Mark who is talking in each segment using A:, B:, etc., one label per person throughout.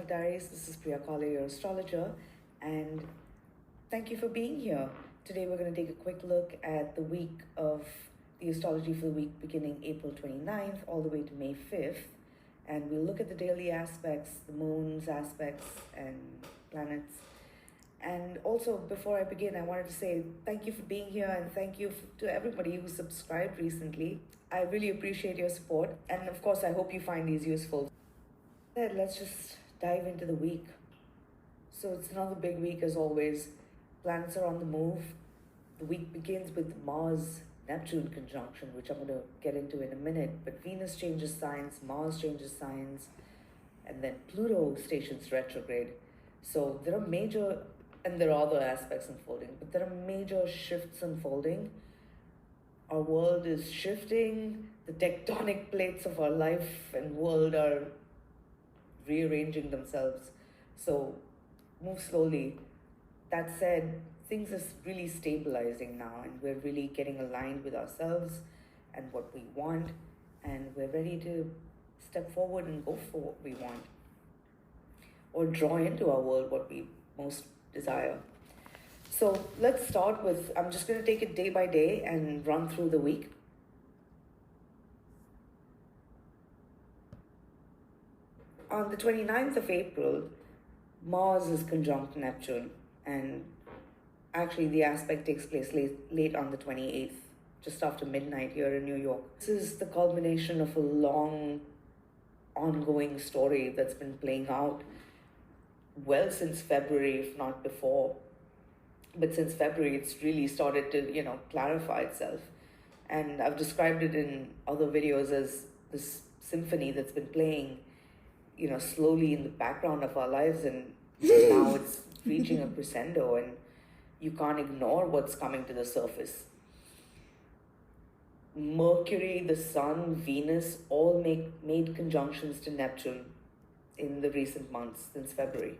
A: Cosmic Diaries. This is Priya Kale, your astrologer, and thank you for being here. Today we're going to take a quick look at the week of the astrology for the week beginning April 29th all the way to May 5th, and we'll look at the daily aspects, the moon's aspects and planets. And also, before I begin, I wanted to say thank you for being here and thank you to everybody who subscribed recently. I really appreciate your support, and of course I hope you find these useful. Let's just dive into the week. So it's another big week as always. Planets are on the move. The week begins with Mars-Neptune conjunction, which I'm going to get into in a minute. But Venus changes signs, Mars changes signs, and then Pluto stations retrograde. So there are major, and there are other aspects unfolding, but there are major shifts unfolding. Our world is shifting. The tectonic plates of our life and world are rearranging themselves. So move slowly. That said, things are really stabilizing now, and we're really getting aligned with ourselves and what we want, and we're ready to step forward and go for what we want, or draw into our world what we most desire. So let's start with, I'm just going to take it day by day and run through the week. On the 29th of April, Mars is conjunct Neptune, and actually the aspect takes place late on the 28th, just after midnight here in New York. This is the culmination of a long, ongoing story that's been playing out well since February, if not before. But since February, it's really started to, clarify itself. And I've described it in other videos as this symphony that's been playing slowly in the background of our lives, and now it's reaching a crescendo, and you can't ignore what's coming to the surface. Mercury, the Sun, Venus all made conjunctions to Neptune in the recent months since February.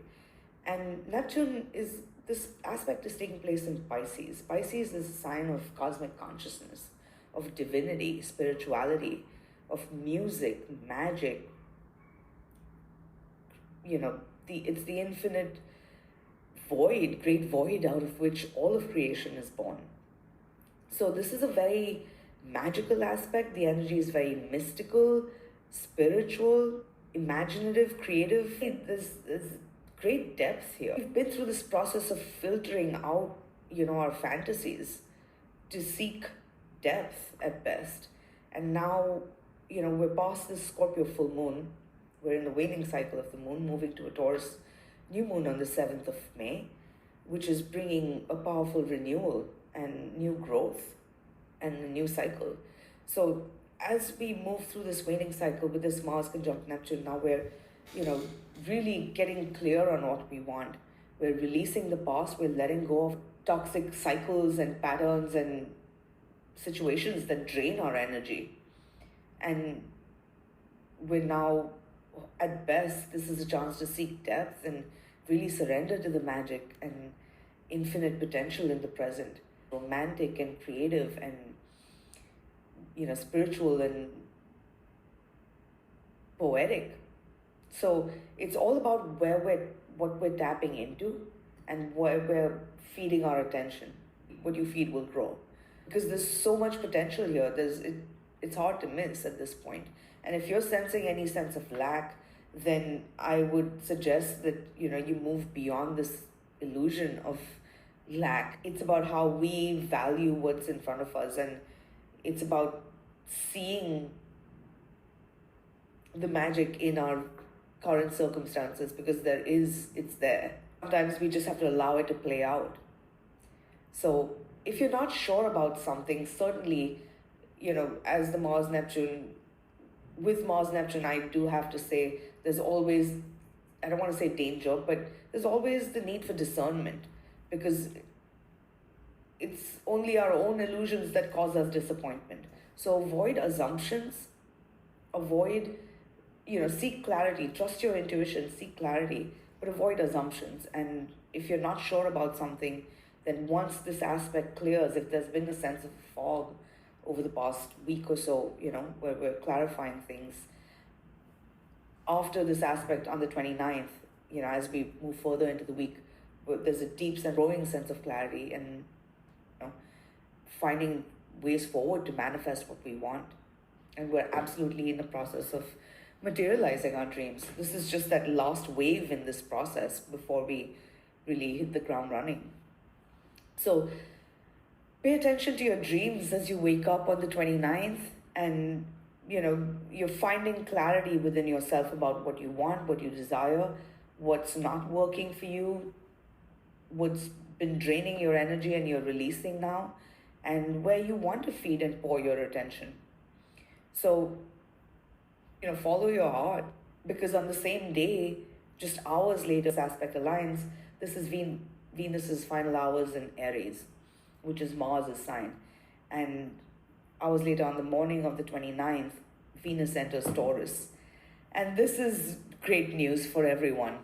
A: And Neptune this aspect is taking place in Pisces. Pisces is a sign of cosmic consciousness, of divinity, spirituality, of music, magic. It's the infinite void, great void out of which all of creation is born. So this is a very magical aspect. The energy is very mystical, spiritual, imaginative, creative. There's great depth here. We've been through this process of filtering out, our fantasies to seek depth at best. And now, we're past this Scorpio full moon. We're in the waning cycle of the moon, moving to a Taurus new moon on the 7th of May, which is bringing a powerful renewal and new growth and a new cycle. So as we move through this waning cycle with this Mars conjunct Neptune, now we're, really getting clear on what we want. We're releasing the past. We're letting go of toxic cycles and patterns and situations that drain our energy. And we're now, at best, this is a chance to seek depth and really surrender to the magic and infinite potential in the present. Romantic and creative and, spiritual and poetic. So it's all about what we're tapping into and where we're feeding our attention. What you feed will grow. Because there's so much potential here. It's hard to miss at this point. And if you're sensing any sense of lack, then I would suggest that, you move beyond this illusion of lack. It's about how we value what's in front of us, and it's about seeing the magic in our current circumstances, because it's there. Sometimes we just have to allow it to play out. So if you're not sure about something, certainly, as the Mars-Neptune, with Mars-Neptune, I do have to say there's always, I don't want to say danger, but there's always the need for discernment, because it's only our own illusions that cause us disappointment. So avoid assumptions, seek clarity, trust your intuition, seek clarity, but avoid assumptions. And if you're not sure about something, then once this aspect clears, if there's been a sense of fog over the past week or so, where we're clarifying things, after this aspect on the 29th, as we move further into the week, there's a deep and growing sense of clarity and finding ways forward to manifest what we want. And we're absolutely in the process of materializing our dreams. This is just that last wave in this process before we really hit the ground running. So pay attention to your dreams as you wake up on the 29th, and you're finding clarity within yourself about what you want, what you desire, what's not working for you, what's been draining your energy and you're releasing now, and where you want to feed and pour your attention. So, follow your heart, because on the same day, just hours later, this aspect aligns. This is Venus's final hours in Aries, which is Mars' sign. And hours later, on the morning of the 29th, Venus enters Taurus. And this is great news for everyone.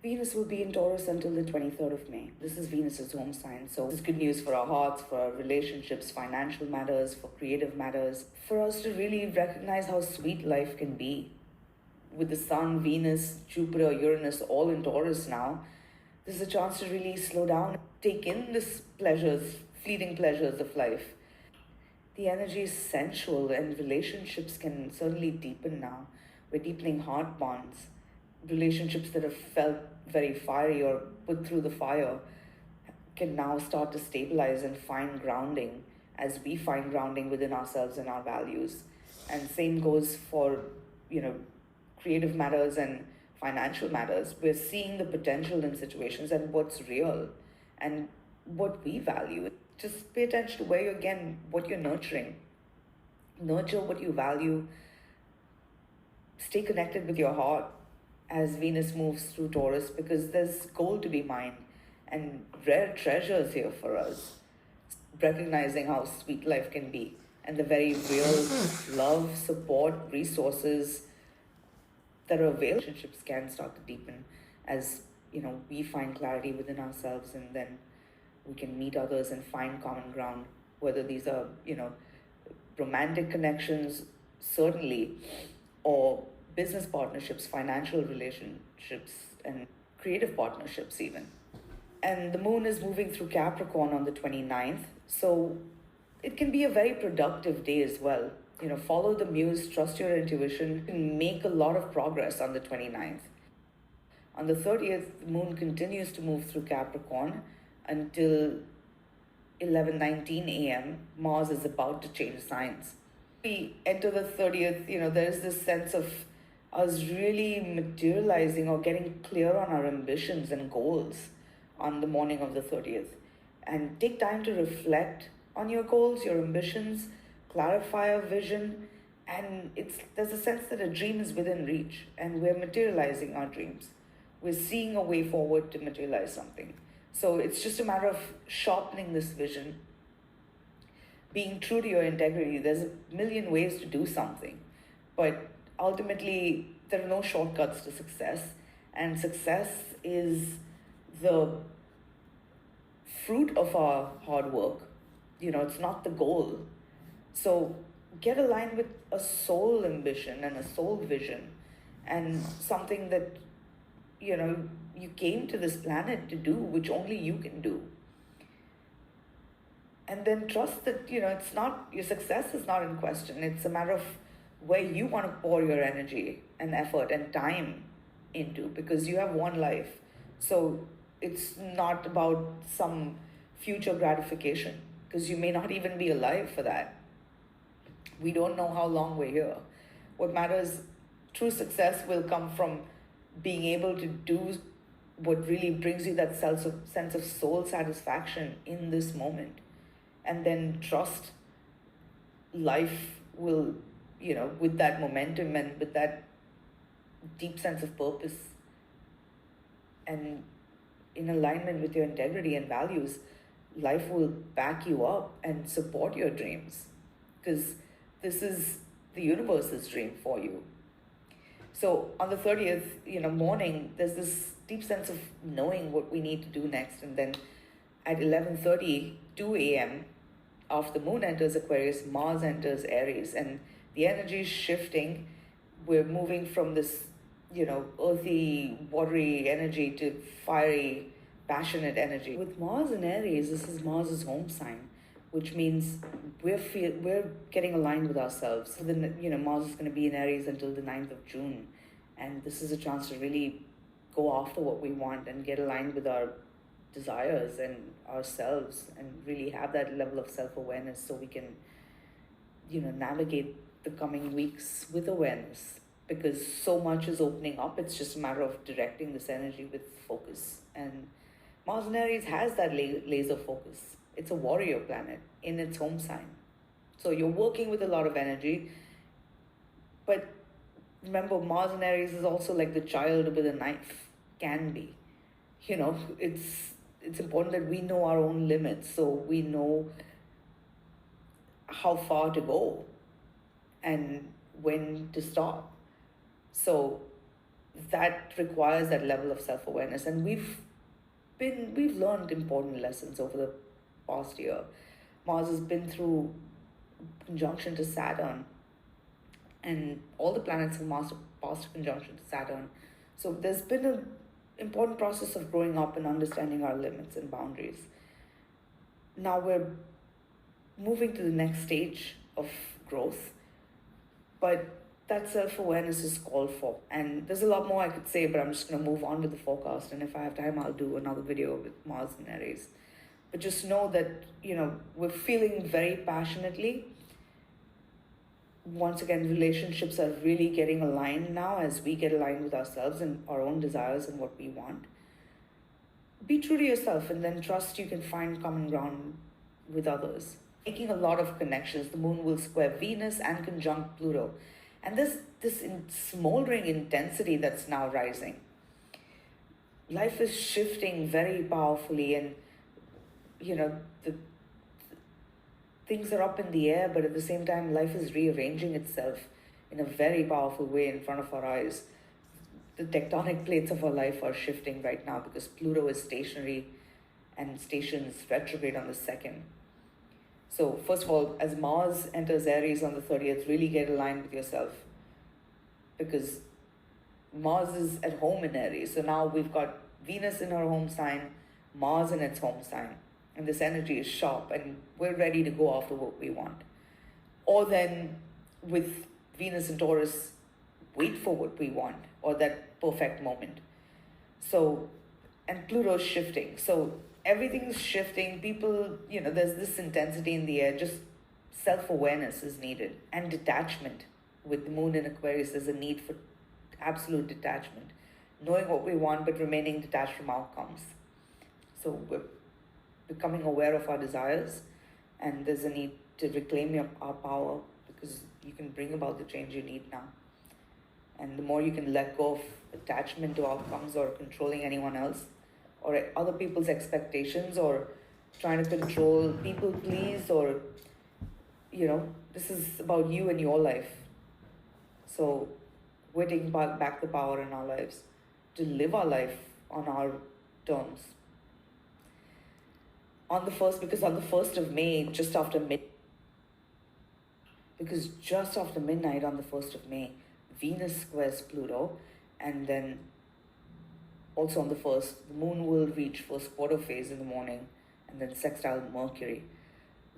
A: Venus will be in Taurus until the 23rd of May. This is Venus's home sign. So this is good news for our hearts, for our relationships, financial matters, for creative matters, for us to really recognize how sweet life can be. With the Sun, Venus, Jupiter, Uranus all in Taurus now, this is a chance to really slow down, take in this fleeting pleasures of life. The energy is sensual, and relationships can certainly deepen now. We're deepening heart bonds. Relationships that have felt very fiery or put through the fire can now start to stabilize and find grounding as we find grounding within ourselves and our values. And same goes for, creative matters and financial matters. We're seeing the potential in situations and what's real and what we value. Just pay attention to what you're nurturing. Nurture what you value. Stay connected with your heart as Venus moves through Taurus, because there's gold to be mined and rare treasures here for us. Recognizing how sweet life can be and the very real love, support, resources that are available. Relationships can start to deepen as, we find clarity within ourselves, and then we can meet others and find common ground, whether these are, romantic connections, certainly, or business partnerships, financial relationships, and creative partnerships even. And the moon is moving through Capricorn on the 29th, so it can be a very productive day as well. Follow the muse, trust your intuition, and make a lot of progress on the 29th. On the 30th, the moon continues to move through Capricorn until 11:19 a.m. Mars is about to change signs. We enter the 30th, there's this sense of us really materializing or getting clear on our ambitions and goals on the morning of the 30th. And take time to reflect on your goals, your ambitions, clarify a vision, and there's a sense that a dream is within reach, and we're materializing our dreams. We're seeing a way forward to materialize something. So it's just a matter of sharpening this vision, being true to your integrity. There's a million ways to do something, but ultimately, there are no shortcuts to success, and success is the fruit of our hard work. It's not the goal. So get aligned with a soul ambition and a soul vision, and something that, you came to this planet to do, which only you can do. And then trust that, it's not, your success is not in question. It's a matter of where you want to pour your energy and effort and time into, because you have one life. So it's not about some future gratification, because you may not even be alive for that. We don't know how long we're here. What matters, true success will come from being able to do what really brings you that sense of soul satisfaction in this moment. And then trust life will, with that momentum and with that deep sense of purpose and in alignment with your integrity and values, life will back you up and support your dreams, because this is the universe's dream for you. So on the 30th, morning, there's this deep sense of knowing what we need to do next. And then at 11:32 a.m., after the moon enters Aquarius, Mars enters Aries, and the energy is shifting. We're moving from this earthy, watery energy to fiery, passionate energy. With Mars in Aries, this is Mars's home sign, which means we're getting aligned with ourselves. So then, Mars is going to be in Aries until the 9th of June, and this is a chance to really go after what we want and get aligned with our desires and ourselves, and really have that level of self-awareness so we can navigate the coming weeks with awareness, because so much is opening up. It's just a matter of directing this energy with focus. And Mars in Aries has that laser focus. It's a warrior planet in its home sign. So you're working with a lot of energy, but remember, Mars in Aries is also like the child with a knife can be. It's important that we know our own limits, so we know how far to go and when to stop. So that requires that level of self-awareness, and we've learned important lessons over the past year. Mars has been through conjunction to Saturn, and all the planets have passed conjunction to Saturn. So there's been an important process of growing up and understanding our limits and boundaries. Now we're moving to the next stage of growth, but that self-awareness is called for. And there's a lot more I could say, but I'm just going to move on with the forecast, and if I have time, I'll do another video with Mars and Aries. But just know that, we're feeling very passionately. Once again, relationships are really getting aligned now as we get aligned with ourselves and our own desires and what we want. Be true to yourself, and then trust you can find common ground with others. Making a lot of connections. The moon will square Venus and conjunct Pluto. And this smoldering intensity that's now rising. Life is shifting very powerfully, and the things are up in the air, but at the same time, life is rearranging itself in a very powerful way in front of our eyes. The tectonic plates of our life are shifting right now because Pluto is stationary and stations retrograde on the 2nd. So first of all, as Mars enters Aries on the 30th, really get aligned with yourself, because Mars is at home in Aries. So now we've got Venus in her home sign, Mars in its home sign, and this energy is sharp, and we're ready to go after what we want. Or then with Venus and Taurus, wait for what we want, or that perfect moment. So, and Pluto's shifting. So everything's shifting. People, there's this intensity in the air. Just self-awareness is needed, and detachment. With the moon in Aquarius, there's a need for absolute detachment, knowing what we want but remaining detached from outcomes. So we're becoming aware of our desires, and there's a need to reclaim our power, because you can bring about the change you need now. And the more you can let go of attachment to outcomes, or controlling anyone else, or other people's expectations, or trying to control, people please, or, this is about you and your life. So we're taking back the power in our lives to live our life on our terms. Because on the 1st of May, just after midnight on the 1st of May, Venus squares Pluto, and then also on the 1st, the moon will reach first quarter phase in the morning, and then sextile Mercury.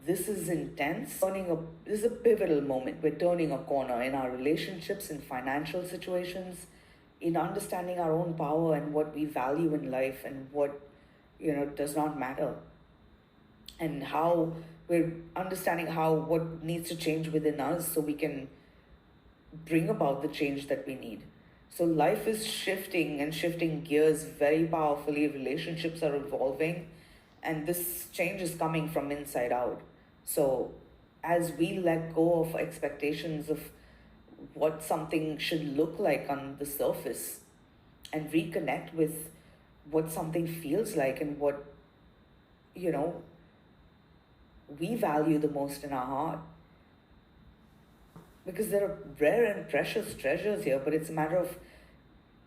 A: This is intense. This is a pivotal moment. We're turning a corner in our relationships, in financial situations, in understanding our own power and what we value in life, and what, does not matter. And how we're understanding what needs to change within us so we can bring about the change that we need. So life is shifting and shifting gears very powerfully. Relationships are evolving, and this change is coming from inside out. So as we let go of expectations of what something should look like on the surface, and reconnect with what something feels like, and what, we value the most in our heart. Because there are rare and precious treasures here, but it's a matter of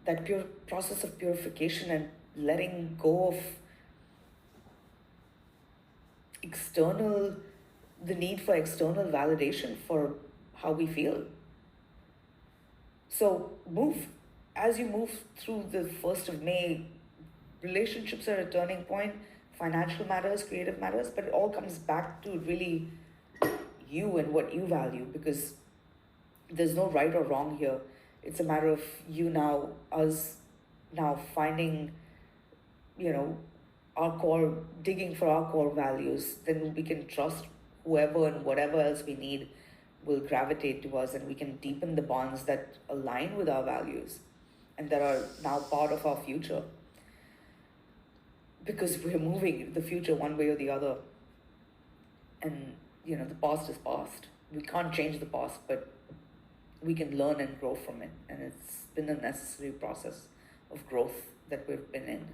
A: that pure process of purification and letting go of the need for external validation for how we feel. So move. as you move through the 1st of May, relationships are a turning point, financial matters, creative matters, but it all comes back to really you and what you value, because there's no right or wrong here. It's a matter of you now, us now finding, our core, digging for our core values. Then we can trust whoever and whatever else we need will gravitate to us, and we can deepen the bonds that align with our values and that are now part of our future, because we're moving the future one way or the other. And the past is past. We can't change the past, but we can learn and grow from it, and it's been a necessary process of growth that we've been in.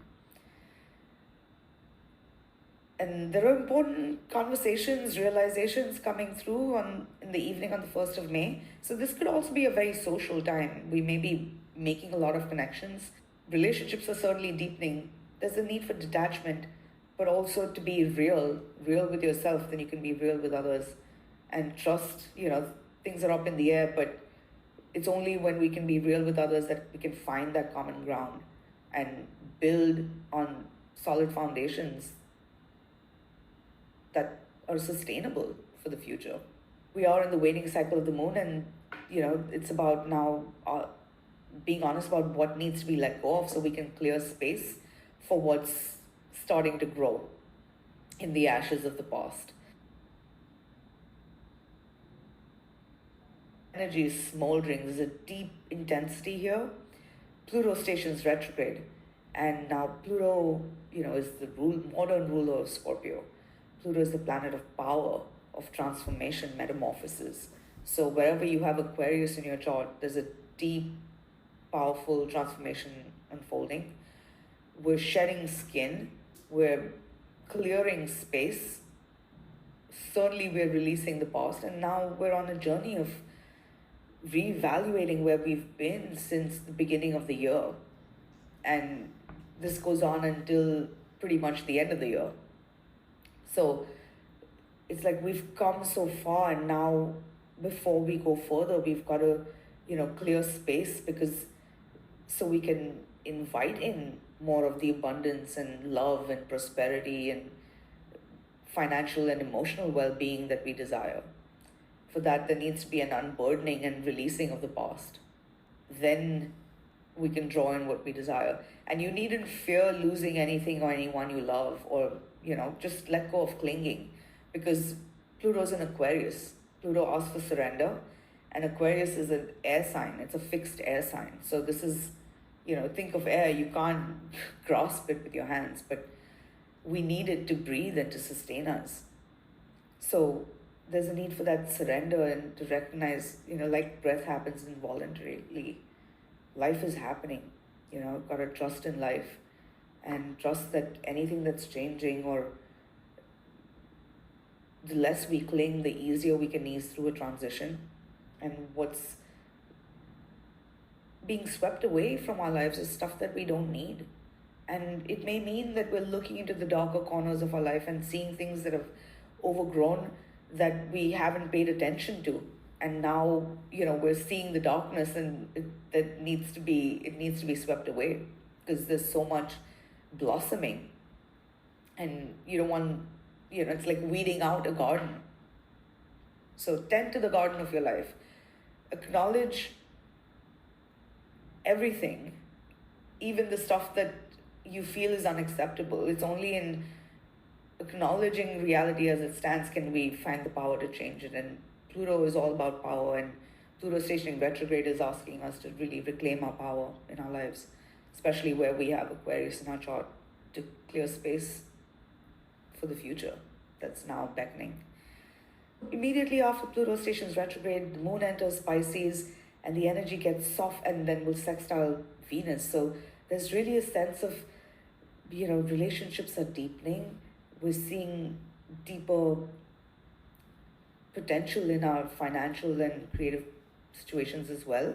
A: And there are important conversations, realizations coming through in the evening on the 1st of May. So this could also be a very social time. We may be making a lot of connections. Relationships are certainly deepening. There's a need for detachment, but also to be real with yourself. Then you can be real with others and trust, things are up in the air, but it's only when we can be real with others that we can find that common ground and build on solid foundations that are sustainable for the future. We are in the waning cycle of the moon, and it's about now being honest about what needs to be let go of, so we can clear space for what's starting to grow in the ashes of the past. Energy is smoldering. There's a deep intensity here. Pluto stations retrograde, and now Pluto, is the modern ruler of Scorpio. Pluto is the planet of power, of transformation, metamorphosis. So wherever you have Aquarius in your chart, there's a deep, powerful transformation unfolding. We're shedding skin. We're clearing space. Certainly we're releasing the past, and now we're on a journey of reevaluating where we've been since the beginning of the year. And this goes on until pretty much the end of the year. So it's like we've come so far, and now before we go further, we've got to, clear space, because so we can invite in more of the abundance and love and prosperity and financial and emotional well-being that we desire. For that, there needs to be an unburdening and releasing of the past. Then we can draw in what we desire. And you needn't fear losing anything or anyone you love, or, just let go of clinging, because Pluto's in Aquarius. Pluto asks for surrender, and Aquarius is an air sign. It's a fixed air sign. So this is, think of air. You can't grasp it with your hands, but we need it to breathe and to sustain us. So there's a need for that surrender and to recognize, like breath happens involuntarily. Life is happening, got to trust in life and trust that anything that's changing, or the less we cling, the easier we can ease through a transition. And what's being swept away from our lives is stuff that we don't need. And it may mean that we're looking into the darker corners of our life and seeing things that have overgrown, that we haven't paid attention to. And now, we're seeing the darkness, and it needs to be swept away, because there's so much blossoming. And you don't want, it's like weeding out a garden. So tend to the garden of your life. Acknowledge everything, even the stuff that you feel is unacceptable. It's only in acknowledging reality as it stands can we find the power to change it. And Pluto is all about power, and Pluto stationing retrograde is asking us to really reclaim our power in our lives, especially where we have Aquarius in our chart, to clear space for the future that's now beckoning. Immediately after Pluto stations retrograde, the moon enters Pisces, and the energy gets soft, and then will sextile Venus. So there's really a sense of, relationships are deepening. We're seeing deeper potential in our financial and creative situations as well.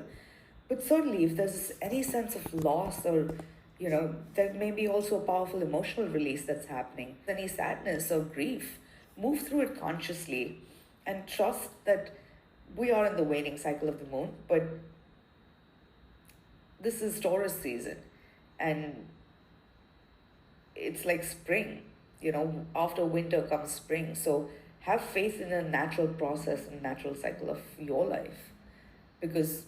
A: But certainly, if there's any sense of loss, or, there may be also a powerful emotional release that's happening. Any sadness or grief, move through it consciously and trust that we are in the waning cycle of the moon, but This is Taurus season, and it's like spring. After winter comes spring. So have faith in a natural process and natural cycle of your life, because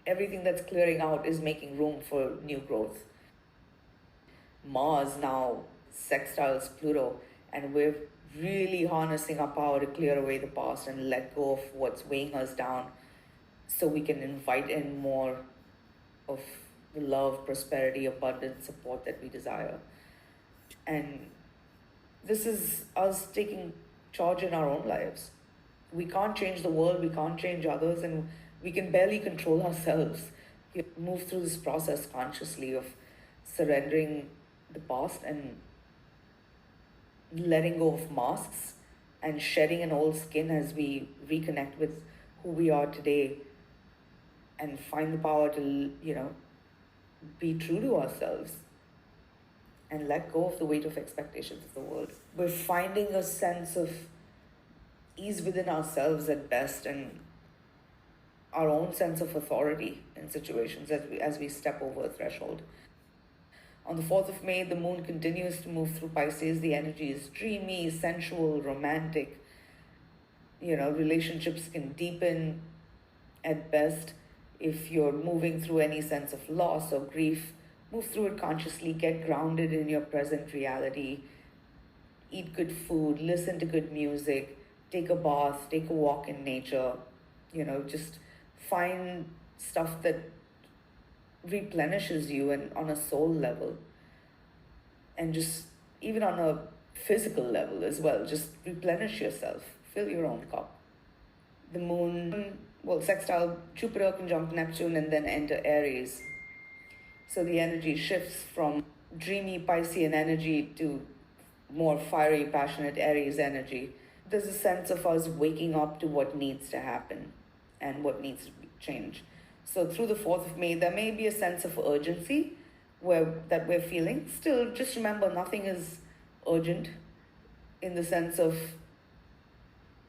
A: everything that's clearing out is making room for new growth. Mars now sextiles Pluto, and we're really harnessing our power to clear away the past and let go of what's weighing us down, so we can invite in more of the love, prosperity, abundance, support that we desire. And this is us taking charge in our own lives. We can't change the world, we can't change others, and we can barely control ourselves. You move through this process consciously of surrendering the past and letting go of masks and shedding an old skin as we reconnect with who we are today and find the power to, be true to ourselves and let go of the weight of expectations of the world. We're finding a sense of ease within ourselves at best, and our own sense of authority in situations as we step over a threshold. On the 4th of May, the moon continues to move through Pisces. The energy is dreamy, sensual, romantic. Relationships can deepen at best. If you're moving through any sense of loss or grief, move through it consciously, get grounded in your present reality, eat good food, listen to good music, take a bath, take a walk in nature, just find stuff that replenishes you and on a soul level, and just even on a physical level as well, just replenish yourself, fill your own cup. The moon will sextile Jupiter, conjunct Neptune, and then enter Aries. So the energy shifts from dreamy Piscean energy to more fiery, passionate Aries energy. There's a sense of us waking up to what needs to happen and what needs to change. So through the 4th of May, there may be a sense of urgency that we're feeling. Still, just remember, nothing is urgent in the sense of,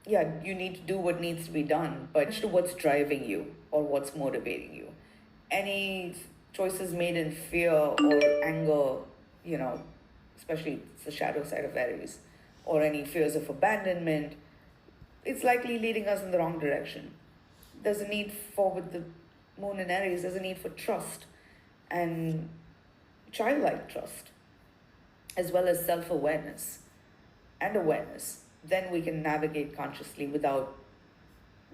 A: you need to do what needs to be done, but to what's driving you or what's motivating you. Any choices made in fear or anger, especially it's the shadow side of Aries, or any fears of abandonment, it's likely leading us in the wrong direction. There's a need for, with the moon in Aries, there's a need for trust and childlike trust, as well as self-awareness and awareness. Then we can navigate consciously without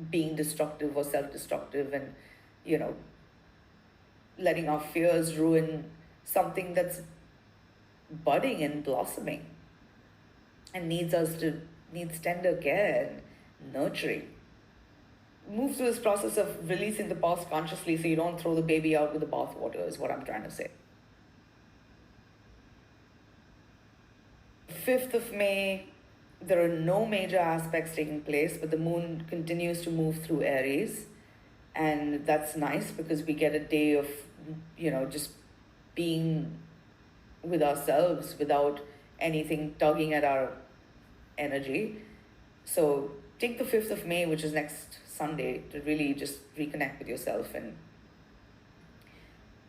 A: being destructive or self-destructive and, letting our fears ruin something that's budding and blossoming and needs tender care and nurturing. Move through this process of releasing the past consciously, so you don't throw the baby out with the bathwater, is what I'm trying to say. 5th of May, there are no major aspects taking place, but the moon continues to move through Aries. And that's nice because we get a day of, just being with ourselves without anything tugging at our energy. So take the 5th of May, which is next Sunday, to really just reconnect with yourself and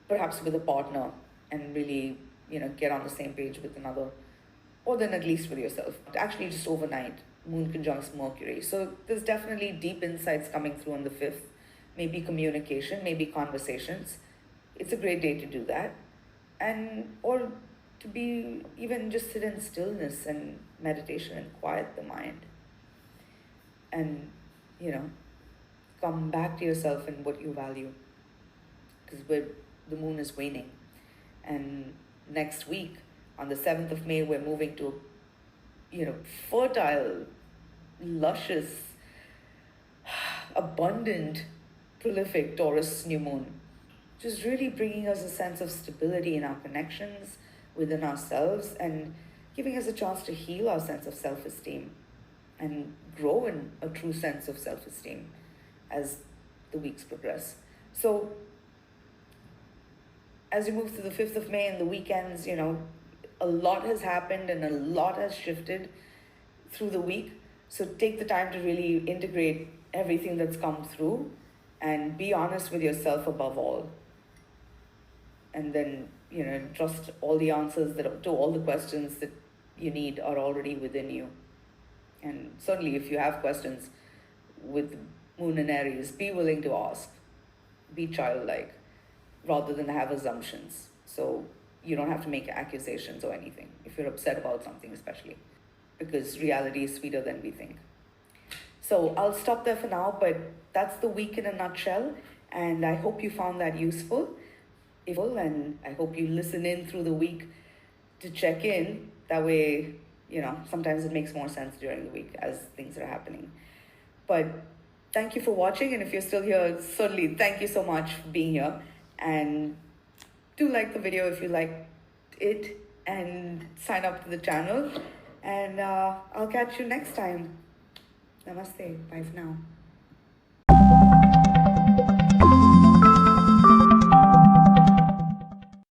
A: perhaps with a partner, and really, get on the same page with another, or then at least with yourself. Actually, just overnight, moon conjuncts Mercury. So there's definitely deep insights coming through on the 5th. Maybe communication, maybe conversations. It's a great day to do that. Or to be, even just sit in stillness and meditation and quiet the mind. And, come back to yourself and what you value. Because the moon is waning. And next week, on the 7th of May, we're moving to, fertile, luscious, abundant, prolific Taurus new moon. Just really bringing us a sense of stability in our connections within ourselves and giving us a chance to heal our sense of self-esteem and grow in a true sense of self-esteem as the weeks progress. So as you move through the 5th of May and the weekends, a lot has happened and a lot has shifted through the week. So take the time to really integrate everything that's come through and be honest with yourself above all. And then, trust all the answers to all the questions that you need are already within you. And certainly, if you have questions with Moon and Aries, be willing to ask. Be childlike rather than have assumptions. So you don't have to make accusations or anything if you're upset about something, especially, because reality is sweeter than we think. So I'll stop there for now, but that's the week in a nutshell. And I hope you found that useful. And I hope you listen in through the week to check in. That way, sometimes it makes more sense during the week as things are happening. But thank you for watching. And if you're still here, certainly thank you so much for being here. And do like the video if you liked it, and sign up to the channel. And I'll catch you next time. Namaste. Bye for now.